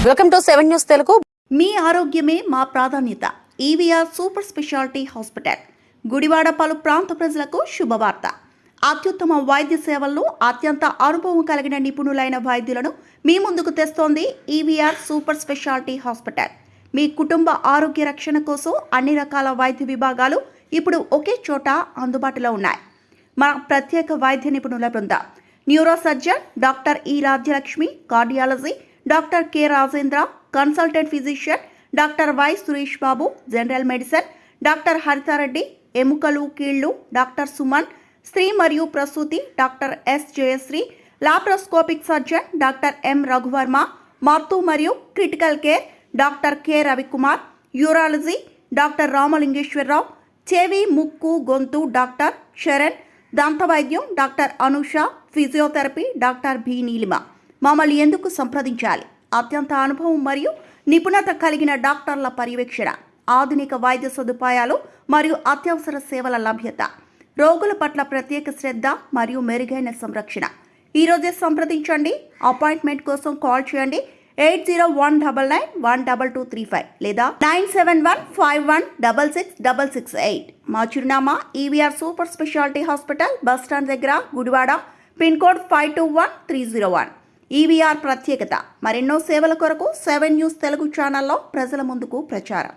Welcome to 7 news Telugu. మీ ఆరోగ్యమే మా ప్రాధాన్యత. EVR super speciality hospital Gudivada పలు ప్రాంత ప్రజలకు శుభవార్త. అత్యుత్తమ వైద్య సేవలను అత్యంత అనుభవం కలిగిన నిపుణులైన వైద్యులను మీ ముందుకు తెస్తోంది ఈవీఆర్ సూపర్ స్పెషాలిటీ హాస్పిటల్. మీ కుటుంబ ఆరోగ్య రక్షణ కోసం అన్ని రకాల వైద్య విభాగాలు ఇప్పుడు ఒకే చోట అందుబాటులో ఉన్నాయి. మన ప్రత్యేక వైద్య నిపుణుల బృందం: neuro surgeon doctor E Rajyalakshmi, cardiology doctor K Rajendra, consultant physician doctor Y Suresh Babu, general medicine doctor Haritha Reddy, ఎముకలు కీళ్లు డాక్టర్ సుమన్, స్త్రీ మరియు ప్రసూతి doctor S Jayasree, laparoscopic surgeon doctor M Raghuvarma, మత్తు మరియు critical care doctor K Ravikumar, urology doctor Ramalingeswara Rao, చెవి ముక్కు గొంతు డాక్టర్ శరణ్, దంతవైద్యం doctor Anusha, physiotherapy doctor B Neelima. మమ్మల్ని ఎందుకు సంప్రదించాలి? అత్యంత అనుభవం మరియు నిపుణత కలిగిన డాక్టర్ల పర్యవేక్షణ, ఆధునిక వైద్య సదుపాయాలు మరియు అత్యవసర సేవల లభ్యత, రోగుల పట్ల ప్రత్యేక శ్రద్ధ మరియు మెరుగైన సంరక్షణ. ఈరోజే సంప్రదించండి. అపాయింట్మెంట్ కోసం కాల్ చేయండి 8019912235 లేదా 9715166668. మా చిరునామా EVR super speciality hospital, bus stand దగ్గర, గుడివాడ, పిన్ కోడ్ 521301. ఈవీఆర్ ప్రత్యేకత. మరెన్నో సేవల కొరకు 7 న్యూస్ తెలుగు ఛానల్లో ప్రజల ముందుకు ప్రచారం.